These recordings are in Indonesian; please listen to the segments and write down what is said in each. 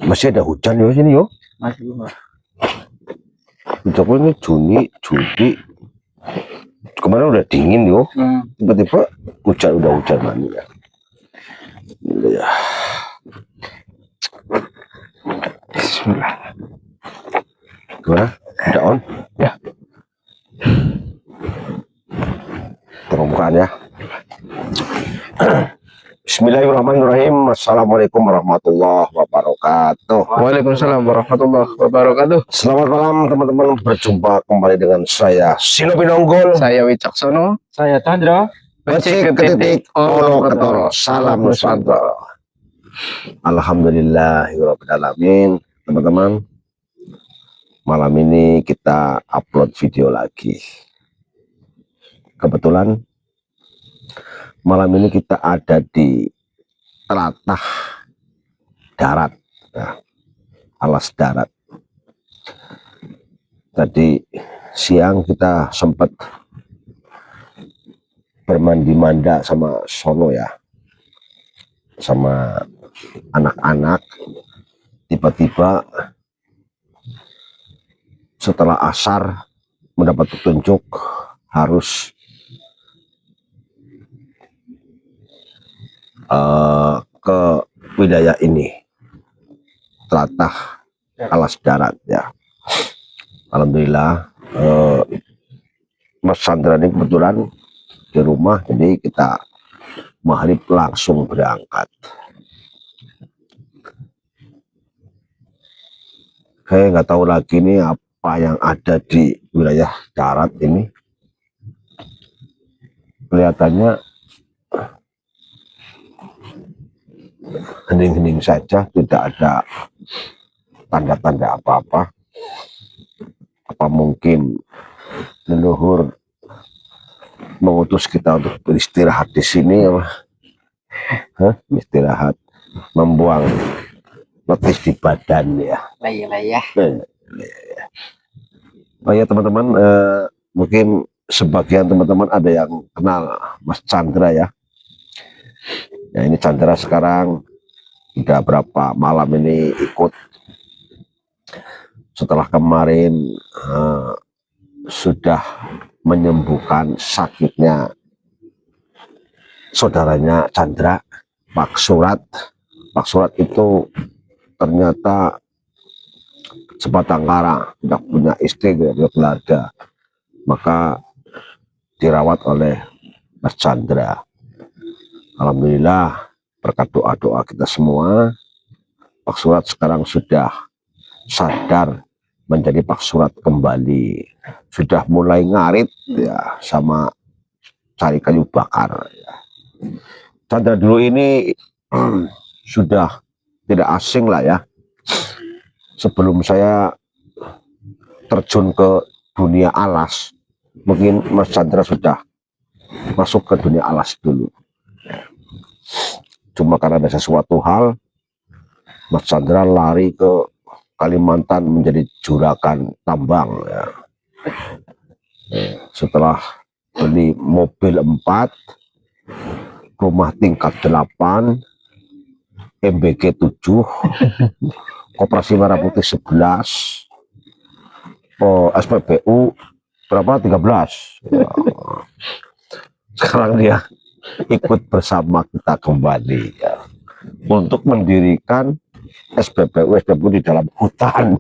Masih ada hujan ya sini yo. Masih belum. Udah ini Juli. Kemarin udah dingin yo. Tiba-tiba udah hujan lagi ya. Ya. Bismillah. Gimana? Udah on? Ya. Permukaan ya. Bismillahirrahmanirrahim. Assalamualaikum warahmatullahi wabarakatuh. Waalaikumsalam warahmatullahi wabarakatuh. Selamat malam teman-teman. Berjumpa kembali dengan saya Sino Pinonggol. Saya Wicaksono. Saya Chandra. Becik ketitik Ono Ketoro. Salam Nusantara. Alhamdulillahirabbil alamin. Teman-teman, malam ini kita upload video lagi. Kebetulan malam ini kita ada di telatah darat, ya, alas darat. Tadi siang kita sempat bermandi-manda sama Sono ya, sama anak-anak. Tiba-tiba setelah asar mendapat petunjuk harus ke wilayah ini, telatah alas darat ya. Alhamdulillah Mas Chandra ini kebetulan di rumah, jadi kita maghrib langsung berangkat. Saya nggak tahu lagi nih apa yang ada di wilayah darat ini. Kelihatannya hening-hening saja, tidak ada tanda-tanda apa-apa. Apa mungkin leluhur mengutus kita untuk beristirahat di sini, ya? Istirahat, membuang letih di badan ya. Oh ya teman-teman, mungkin sebagian teman-teman ada yang kenal Mas Chandra ya. Ya ini Chandra sekarang udah berapa malam ini ikut. Setelah kemarin sudah menyembuhkan sakitnya saudaranya Chandra, Pak Surat. Pak Surat itu ternyata sebatang kara, tidak punya istri, tidak punya keluarga, maka dirawat oleh Mas Chandra. Alhamdulillah berkat doa-doa kita semua, Pak Surat sekarang sudah sadar, menjadi Pak Surat kembali, sudah mulai ngarit ya, sama cari kayu bakar ya. Chandra dulu ini sudah tidak asing lah ya. Sebelum saya terjun ke dunia alas, mungkin Mas Chandra sudah masuk ke dunia alas dulu. Cuma karena ada sesuatu hal, Mas Chandra lari ke Kalimantan menjadi juragan tambang ya. Setelah beli mobil 4, rumah tingkat 8, MBG 7, Koperasi Merah Putih 11, SPBU berapa 13 ya. Sekarang dia ikut bersama kita kembali ya, untuk mendirikan SPBU di dalam hutan.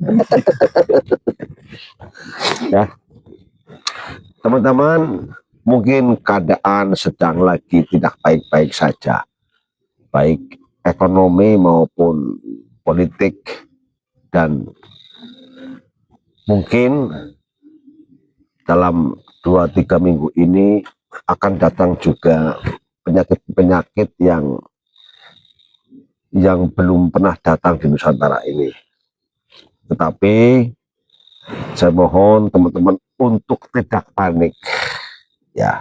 Ya teman-teman, mungkin keadaan sedang lagi tidak baik-baik saja, baik ekonomi maupun politik, dan mungkin dalam 2-3 minggu ini akan datang juga penyakit-penyakit yang belum pernah datang di Nusantara ini. Tetapi saya mohon teman-teman untuk tidak panik ya,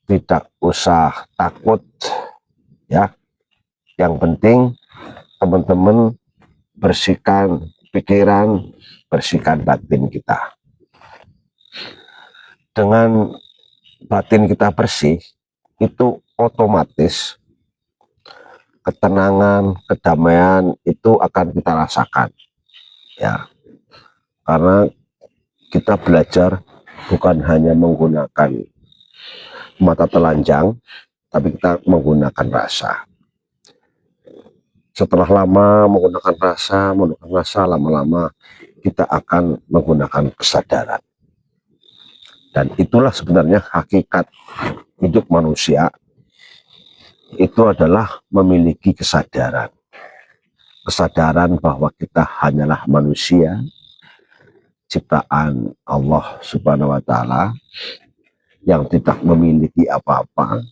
tidak usah takut ya. Yang penting teman-teman bersihkan pikiran, bersihkan batin kita. Dengan batin kita bersih, itu otomatis ketenangan, kedamaian itu akan kita rasakan. Ya, karena kita belajar bukan hanya menggunakan mata telanjang, tapi kita menggunakan rasa. Setelah lama menggunakan rasa, lama-lama kita akan menggunakan kesadaran. Dan itulah sebenarnya hakikat hidup manusia, itu adalah memiliki kesadaran. Kesadaran bahwa kita hanyalah manusia, ciptaan Allah Subhanahu wa Ta'ala, yang tidak memiliki apa-apa,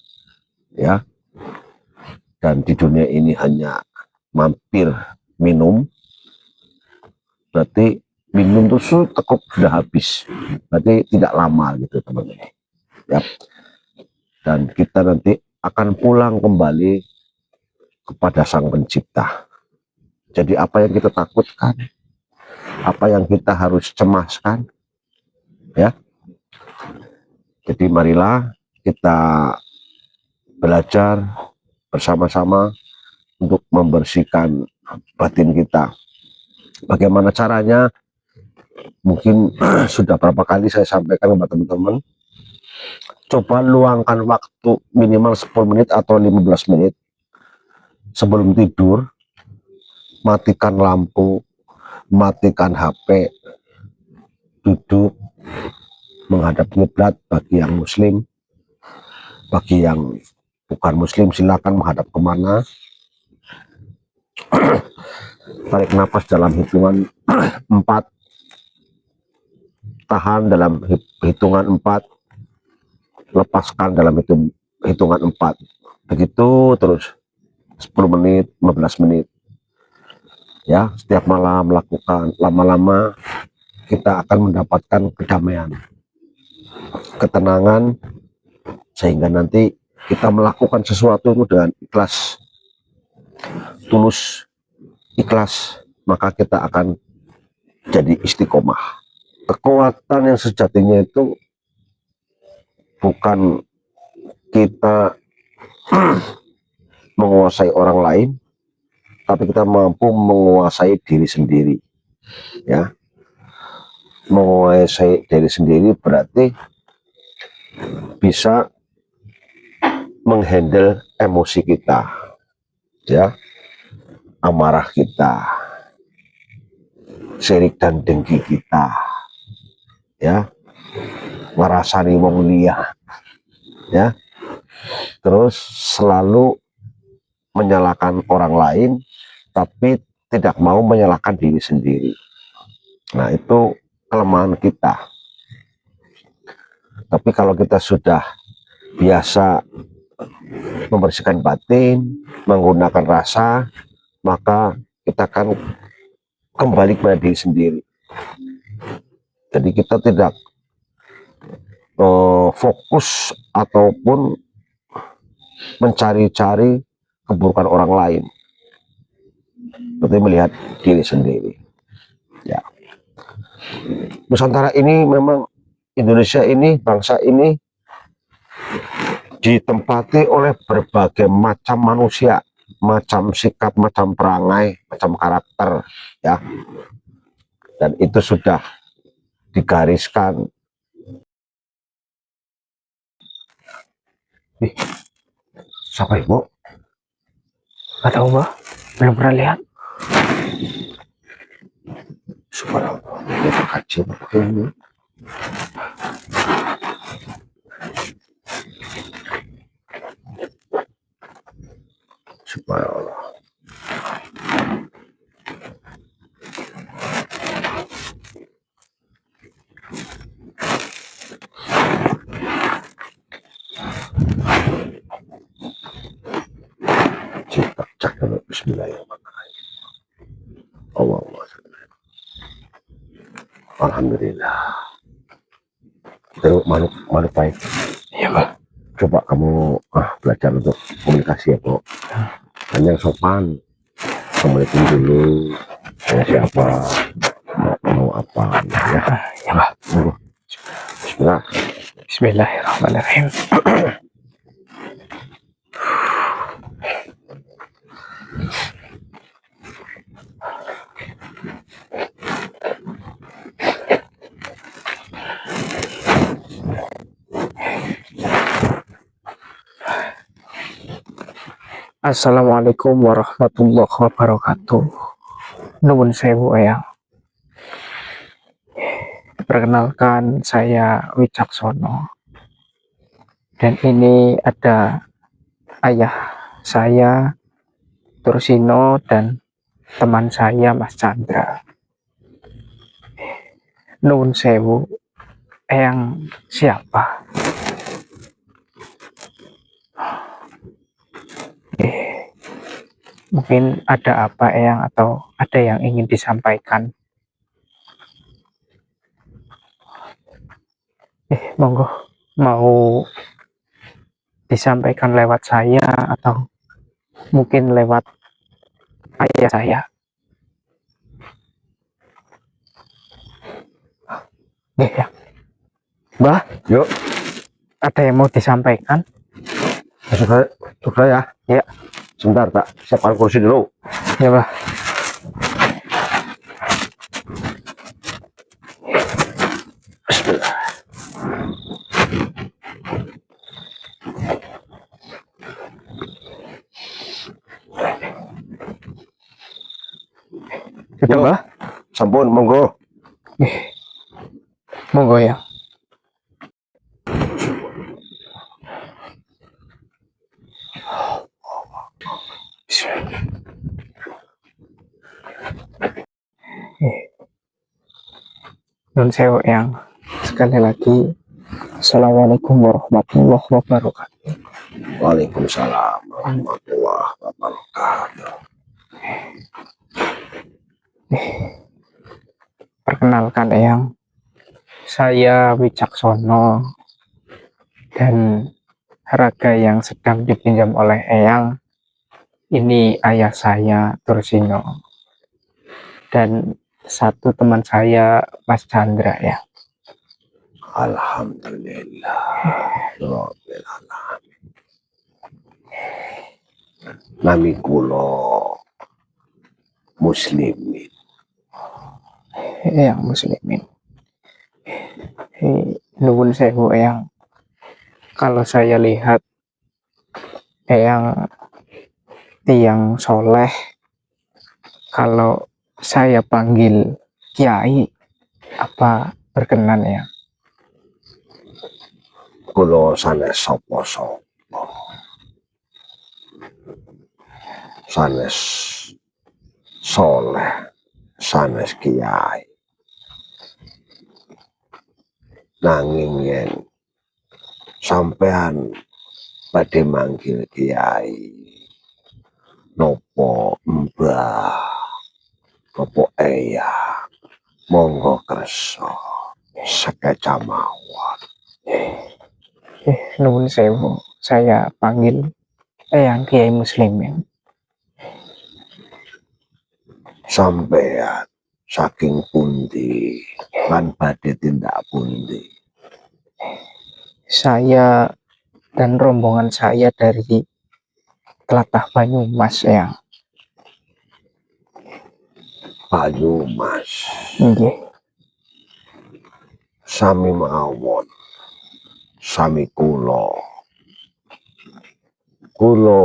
ya. Dan di dunia ini hanya mampir minum, berarti minum itu cukup sudah habis, berarti tidak lama gitu teman-teman, ya. Dan kita nanti akan pulang kembali kepada Sang Pencipta. Jadi apa yang kita takutkan, apa yang kita harus cemaskan, ya. Jadi marilah kita belajar bersama-sama untuk membersihkan batin kita. Bagaimana caranya? Mungkin sudah berapa kali saya sampaikan kepada teman-teman. Coba luangkan waktu minimal 10 menit atau 15 menit sebelum tidur. Matikan lampu, matikan HP, duduk menghadap kiblat bagi yang muslim. Bagi yang bukan muslim silakan menghadap kemana. Tarik nafas dalam hitungan 4, tahan dalam hitungan 4, lepaskan dalam hitungan 4. Begitu terus 10 menit, 15 menit. Ya, setiap malam lakukan. Lama-lama kita akan mendapatkan kedamaian, ketenangan, sehingga nanti kita melakukan sesuatu itu dengan ikhlas, tulus, ikhlas, maka kita akan jadi istiqomah. Kekuatan yang sejatinya itu bukan kita menguasai orang lain, tapi kita mampu menguasai diri sendiri. Ya, menguasai diri sendiri berarti bisa menghandle emosi kita, ya, amarah kita, sirik dan dengki kita, ya, ngerasani wong liya, ya, terus selalu menyalahkan orang lain tapi tidak mau menyalahkan diri sendiri. Nah, itu kelemahan kita. Tapi kalau kita sudah biasa membersihkan batin, menggunakan rasa, maka kita akan kembali kepada diri sendiri. Jadi kita tidak fokus ataupun mencari-cari keburukan orang lain, tapi melihat diri sendiri. Ya, Nusantara ini memang, Indonesia ini, bangsa ini ditempati oleh berbagai macam manusia, macam sikap, macam perangai, macam karakter, ya. Dan itu sudah digariskan. Siapa ibu? Gak tahu, Mbak. Belum pernah lihat. Subhanallah, ini terkaji begini. Subhanallah. Cek dulu, bismillahirrahmanirrahim. Allahumma sholli. Alhamdulillah. Terus makhluk baik. Iya, Mbak. Coba kamu belajar untuk komunikasi ya, Bu. Hanya sopan. Assalamualaikum dulu. Saya siapa? Mau apa? Ya, Ya, Mbak. Bismillah. Bismillahirrahmanirrahim. Assalamualaikum warahmatullahi wabarakatuh. Nuwun sewu Eyang. Perkenalkan, saya Wicaksono. Dan ini ada ayah saya, Tursino, dan teman saya, Mas Chandra. Nuwun sewu, Eyang siapa? Mungkin ada apa Eyang, atau ada yang ingin disampaikan? Monggo, mau disampaikan lewat saya atau mungkin lewat ayah saya? Ya. Mbah, Yuk, ada yang mau disampaikan? sudah ya. Ya. Sebentar, tak siapkan kursi dulu. Ya, Mbah. Bismillah. Sudah, Yuk. Mbah? Sampun, monggo. Monggo ya. Nun sewu yang sekali lagi. Assalamualaikum warahmatullahi wabarakatuh. Waalaikumsalam warahmatullahi wabarakatuh. Perkenalkan Eyang, saya Wicaksono, dan raga yang sedang dipinjam oleh Eyang ini ayah saya Tursino, dan satu teman saya Mas Chandra ya. Alhamdulillah. Rabbil alamin. Nami kula muslimin. Eyang muslimin. Nuwun sewu Eyang, kalau saya lihat Eyang tiang soleh. Kalau saya panggil Kiai, apa berkenan ya? Kula sanes sapa-sapa. Sanes soleh, sanes kiai. Nanging yen sampean badhe manggil kiai, nopo mbah, nopo eyang, monggo kersa sekeca mawon. Nuwun sewu, saya panggil Eyang Kiai Muslimin. Sampean saking pundi lan badhe tindak pundi? Saya dan rombongan saya dari Tlatah Banyumas Eyang. Banyumas. Nggih. Sami mawon. Sami kula. Kula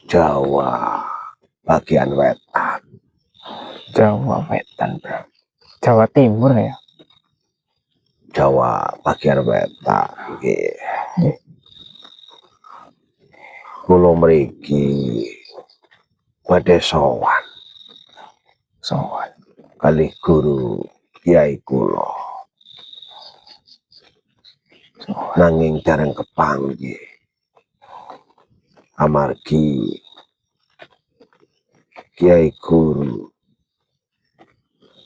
Jawa bagian wetan. Jawa Wetan, Bro. Jawa Timur ya. Jawa bagian wetan nggih. Nggih. Kula mriki badhe sowan Sowan. kalih guru kiai kula. Nanging dereng kepanggih. Amargi kiai guru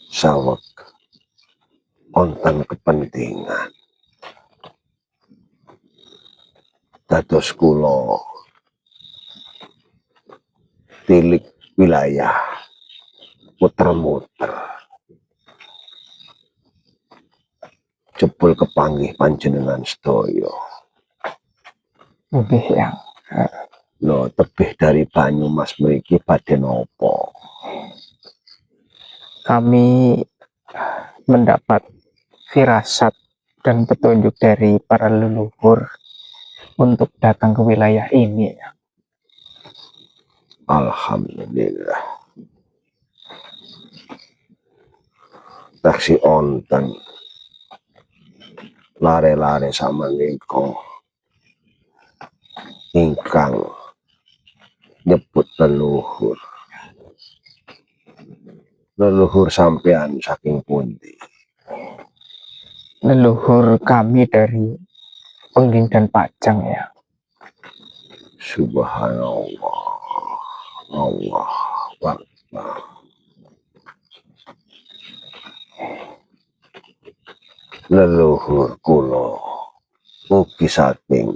saweg wonten kepentingan. Dados kula tilik wilayah muter-muter jebul kepanggih panjenengan sedaya. Nggih Eyang. Lho, tebih dari Banyumas mriki badhe napa? Kami mendapat firasat dan petunjuk dari para leluhur untuk datang ke wilayah ini ya. Alhamdulillah. Taksi onten lare-lare sama niko ingkang nyebut leluhur. Leluhur sampean saking pundi? Leluhur kami dari Pengging dan Pajang ya. Subhanallah. Allah Akbar. Leluhur kula ugi saking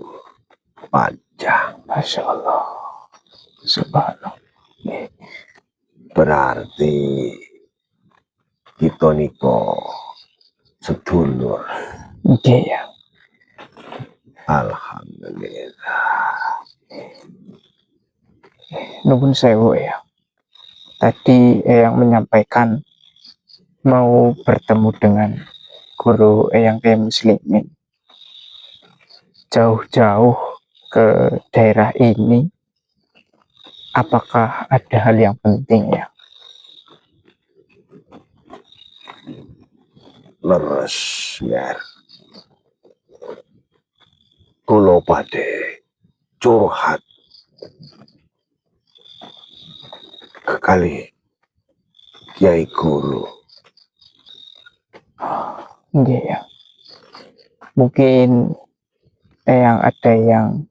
Pajang. Masya Allah. Subhanallah. Berarti kita niko sedulur. Oke ya. Alhamdulillah. Nuhun sewu ya. Tadi Eyang menyampaikan mau bertemu dengan guru Eyang Kiai Muslimin. Jauh-jauh ke daerah ini. Apakah ada hal yang penting ya? Leres ya. Kula badhe curhat kekali Kiai Guru. Iya ya. Mungkin ada yang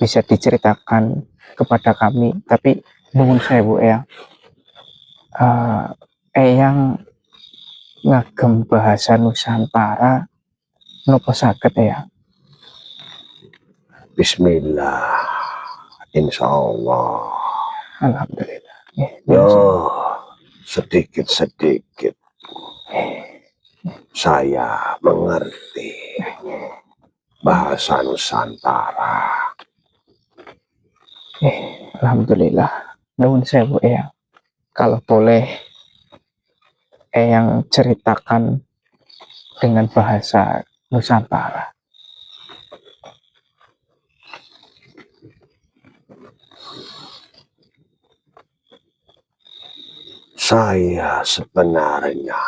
bisa diceritakan kepada kami, tapi nuhun sewu Eyang. Eyang ngagem bahasa Nusantara nopo saged ya. Bismillah. Insyaallah. Alhamdulillah. Yo, sedikit-sedikit saya mengerti bahasa Nusantara. Alhamdulillah. Nuhun sewu Eyang. Kalau boleh Eyang ceritakan dengan bahasa Nusantara. Saya sebenarnya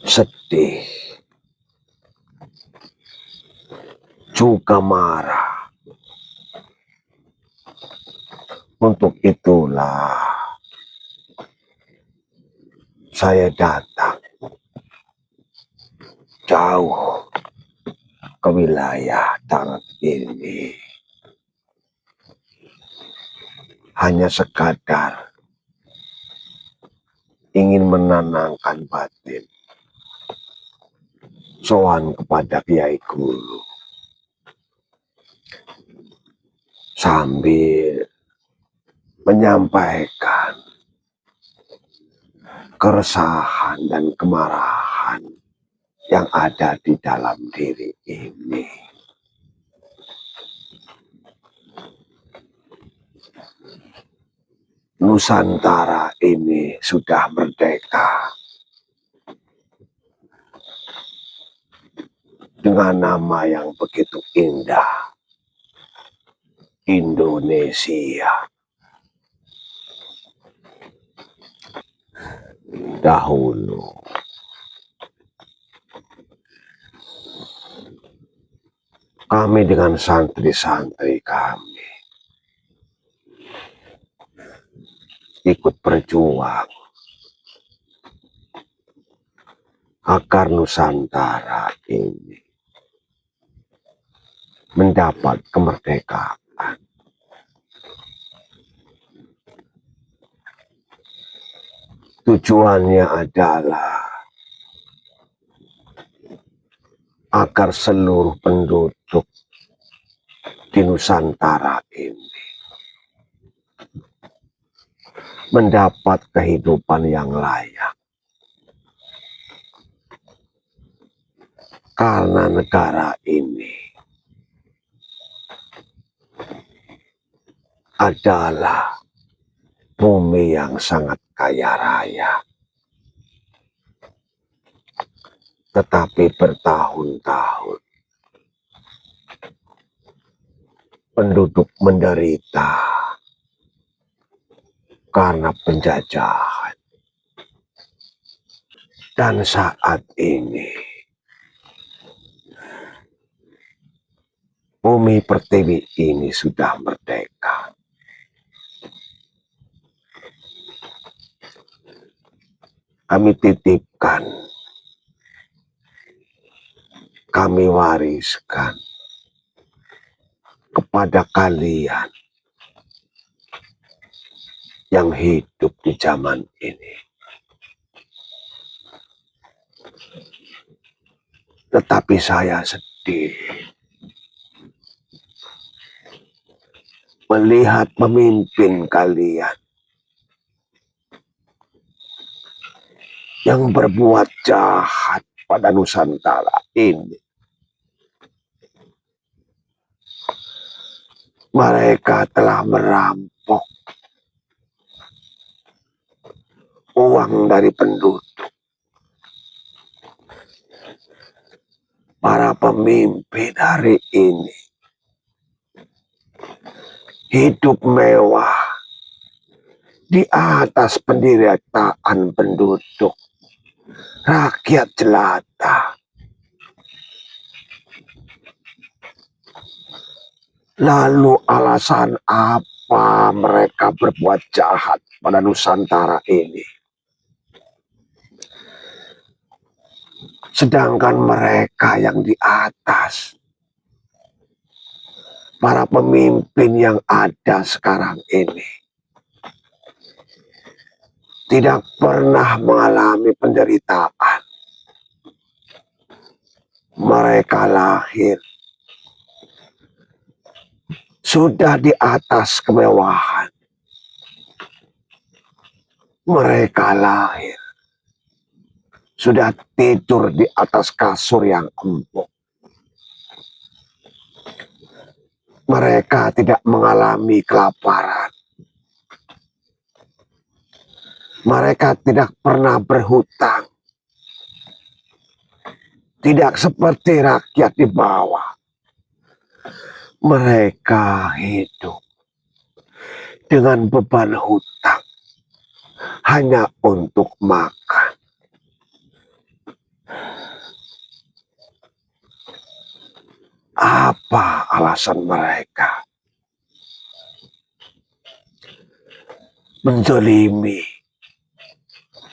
sedih, juga marah. Untuk itulah saya datang jauh ke wilayah Darat ini. Hanya sekadar ingin menenangkan batin, sowan kepada Kiai Guru, sambil menyampaikan keresahan dan kemarahan yang ada di dalam diri ini. Nusantara ini sudah merdeka dengan nama yang begitu indah, Indonesia. Dahulu kami dengan santri-santri kami ikut berjuang agar Nusantara ini mendapat kemerdekaan. Tujuannya adalah agar seluruh penduduk di Nusantara ini mendapat kehidupan yang layak. Karena negara ini adalah bumi yang sangat kaya raya. Tetapi bertahun-tahun penduduk menderita karena penjajahan. Dan saat ini, bumi pertiwi ini sudah merdeka. Kami titipkan, kami wariskan kepada kalian yang hidup di zaman ini. Tetapi saya sedih melihat pemimpin kalian yang berbuat jahat pada Nusantara ini. Mereka telah merampok uang dari penduduk. Para pemimpin hari ini hidup mewah di atas penderitaan penduduk, rakyat jelata. Lalu alasan apa mereka berbuat jahat pada Nusantara ini? Sedangkan mereka yang di atas, para pemimpin yang ada sekarang ini, tidak pernah mengalami penderitaan. Mereka lahir sudah di atas kemewahan. Mereka lahir sudah tidur di atas kasur yang empuk. Mereka tidak mengalami kelaparan. Mereka tidak pernah berhutang. Tidak seperti rakyat di bawah. Mereka hidup dengan beban hutang hanya untuk makan. Apa alasan mereka menzalimi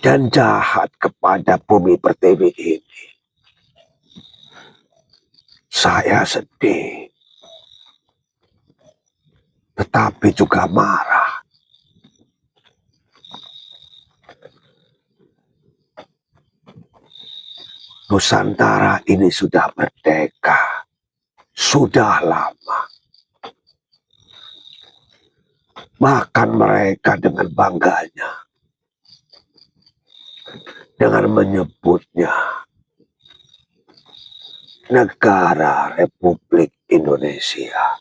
dan jahat kepada bumi pertiwi ini? Saya sedih, tetapi juga marah. Nusantara ini sudah merdeka, sudah lama. Bahkan mereka dengan bangganya, dengan menyebutnya Negara Republik Indonesia.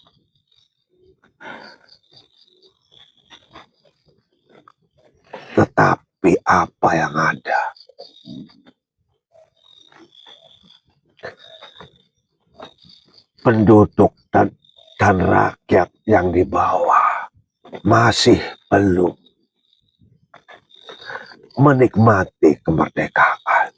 Tetapi apa yang ada? Penduduk dan rakyat yang di bawah masih belum menikmati kemerdekaan.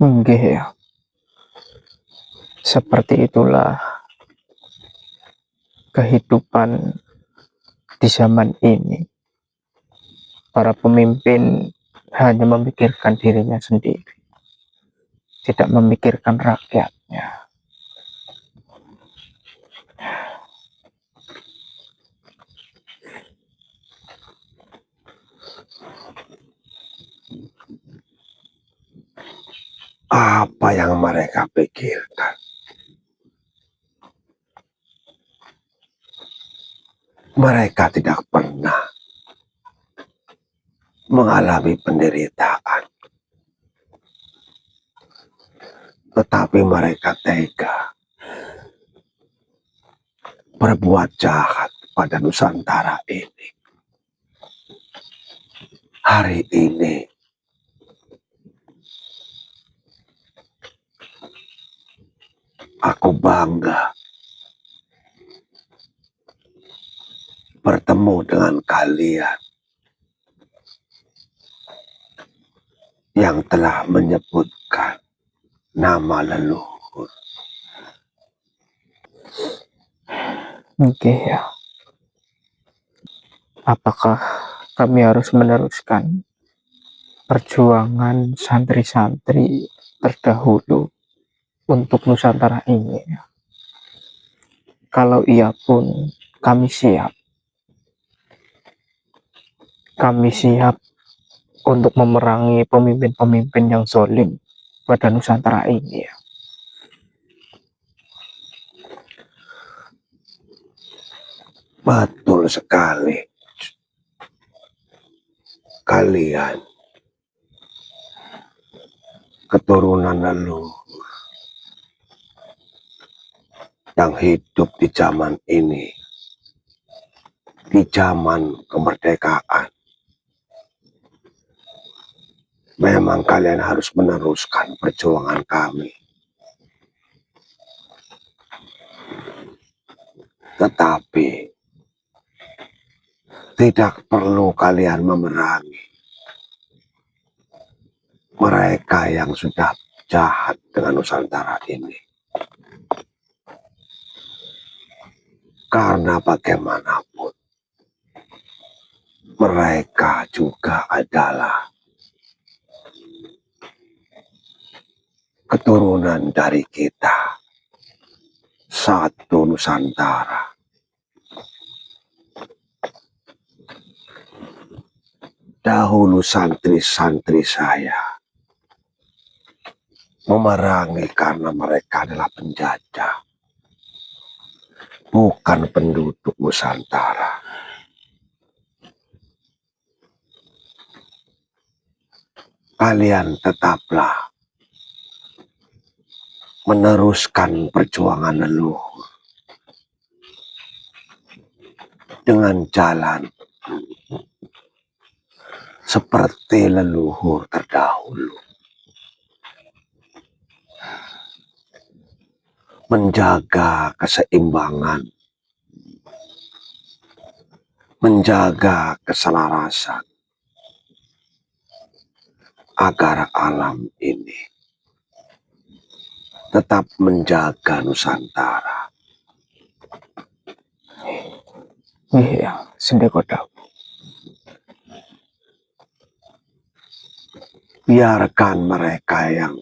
Nggih ya. Seperti itulah kehidupan di zaman ini. Para pemimpin hanya memikirkan dirinya sendiri, tidak memikirkan rakyatnya. Apa yang mereka pikirkan? Mereka tidak pernah mengalami penderitaan. Tetapi mereka tega berbuat jahat pada Nusantara ini. Hari ini aku bangga bertemu dengan kalian yang telah menyebutkan nama leluhur. Oke ya. Apakah kami harus meneruskan perjuangan santri-santri terdahulu untuk Nusantara ini? Kalau iya pun kami siap. Kami siap untuk memerangi pemimpin-pemimpin yang zalim pada Nusantara ini. Betul sekali. Kalian keturunan leluhur yang hidup di zaman ini, di zaman kemerdekaan. Memang kalian harus meneruskan perjuangan kami. Tetapi tidak perlu kalian memerangi mereka yang sudah jahat dengan Nusantara ini. Karena bagaimanapun mereka juga adalah keturunan dari kita, satu Nusantara. Dahulu santri-santri saya memerangi karena mereka adalah penjajah, bukan penduduk Nusantara. Kalian tetaplah meneruskan perjuangan leluhur dengan jalan seperti leluhur terdahulu. Menjaga keseimbangan, menjaga keselarasan, agar alam ini tetap menjaga Nusantara. Iya, Sendekodaw. Biarkan mereka yang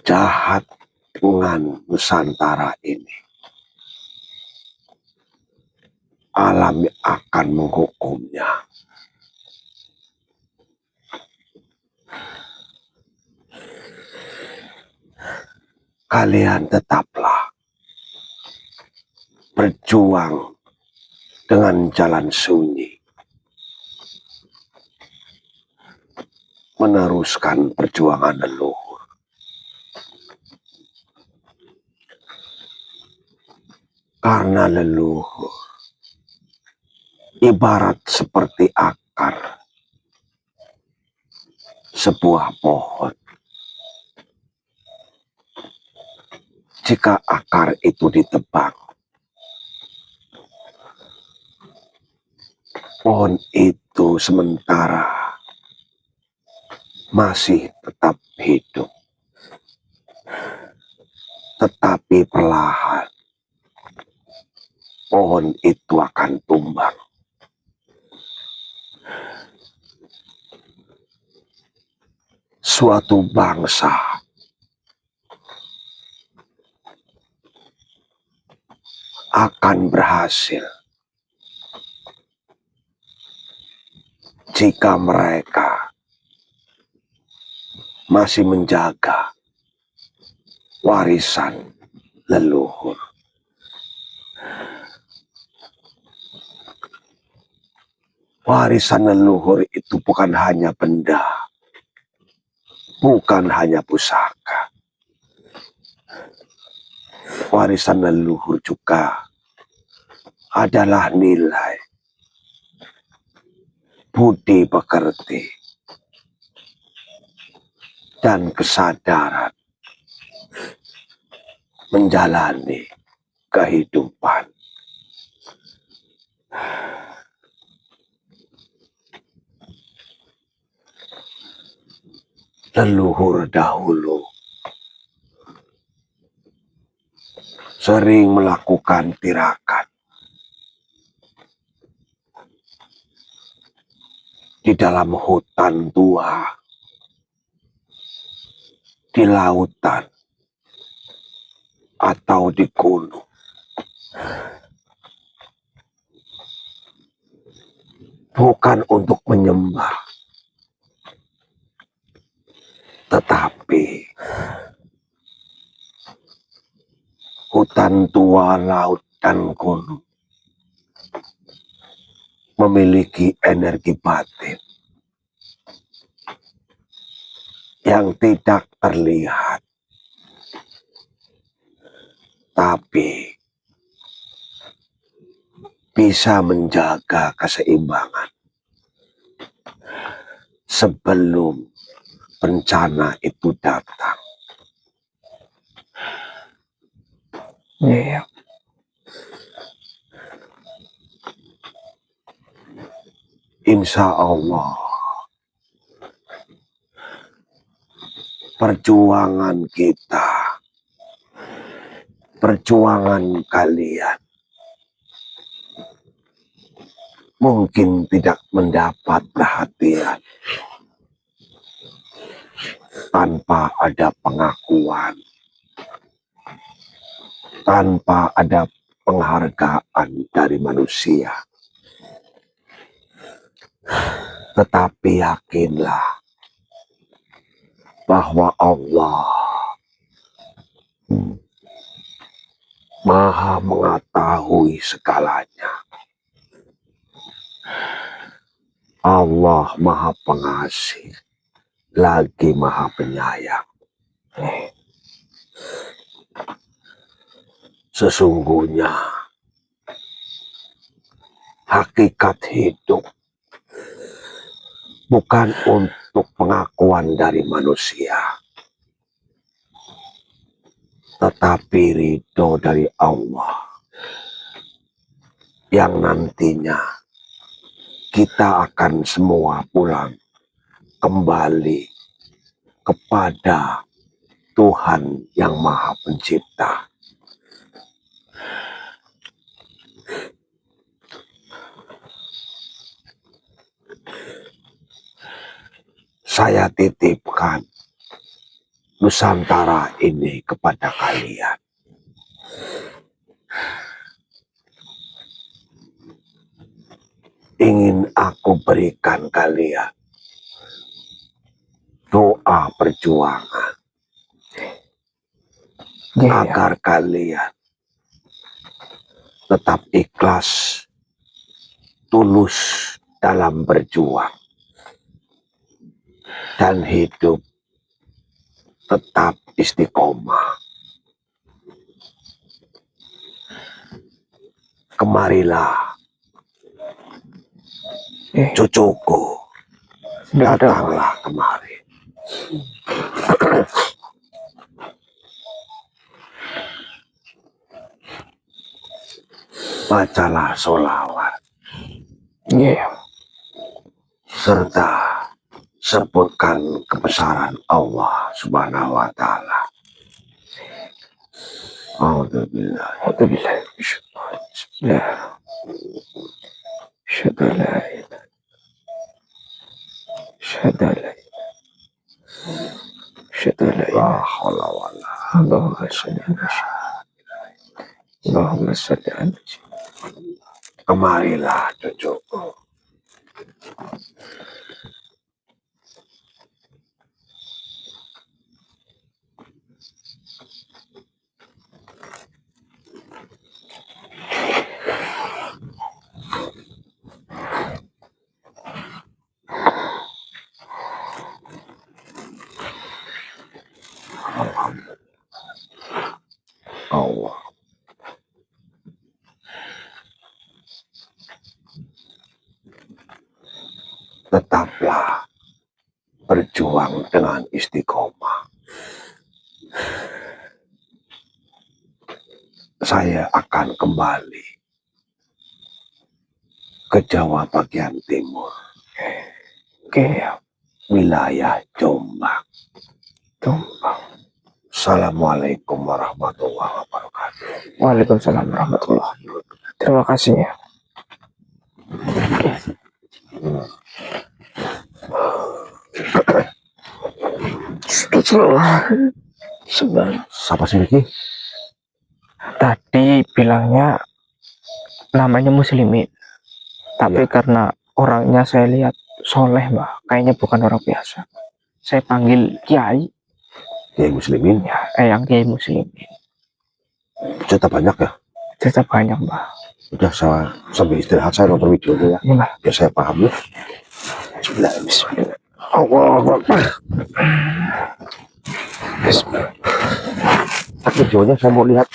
jahat dengan Nusantara ini, alam akan menghukumnya. Kalian tetaplah berjuang dengan jalan sunyi, meneruskan perjuangan leluhur. Karena leluhur ibarat seperti akar sebuah pohon. Jika akar itu ditebang, pohon itu sementara masih tetap hidup, tetapi perlahan pohon itu akan tumbang. Suatu bangsa akan berhasil jika mereka masih menjaga warisan leluhur. Warisan leluhur itu bukan hanya benda, bukan hanya pusaka. Warisan leluhur juga adalah nilai, budi pekerti, dan kesadaran menjalani kehidupan. Leluhur dahulu sering melakukan tirakat di dalam hutan tua, di lautan, atau di gunung. Bukan untuk menyembah, tetapi hutan tua, laut, dan gunung memiliki energi batin yang tidak terlihat, tapi bisa menjaga keseimbangan sebelum bencana itu datang. Iya. Insya Allah, perjuangan kita, perjuangan kalian mungkin tidak mendapat perhatian tanpa ada pengakuan, tanpa ada penghargaan dari manusia. Tetapi yakinlah bahwa Allah Maha mengetahui segalanya. Allah Maha Pengasih, lagi Maha Penyayang. Sesungguhnya hakikat hidup bukan untuk pengakuan dari manusia, tetapi ridho dari Allah yang nantinya kita akan semua pulang kembali kepada Tuhan yang Maha Pencipta. Saya titipkan Nusantara ini kepada kalian. Ingin aku berikan kalian doa perjuangan agar kalian tetap ikhlas, tulus dalam berjuang, dan hidup tetap istiqomah. Kemarilah cucuku, datanglah kemari. Bacalah sholawat, serta sebutkan kebesaran Allah Subhanahu wa Ta'ala. Alhamdulillah. Kemarilah cucuku. Allah. tetaplah berjuang dengan istiqomah. Saya akan kembali ke Jawa bagian timur, Oke, wilayah Jombang. Jombang. Assalamualaikum warahmatullahi wabarakatuh. Waalaikumsalam warahmatullahi wabarakatuh. Terima kasih ya. Siapa sih Niki? Tadi bilangnya namanya Muslimin, tapi karena orangnya saya lihat soleh mbah, kayaknya bukan orang biasa. Saya panggil Kiai, Kiai Muslimin. ya, yang Kiai Muslimin. Cerita banyak ya. Cerita banyak mbah. Udah saya sambil istirahat saya nonton videonya ya. Ini mbah. Ya saya paham ya. Bismillah. Allahu Akbar. Videonya saya mau lihat.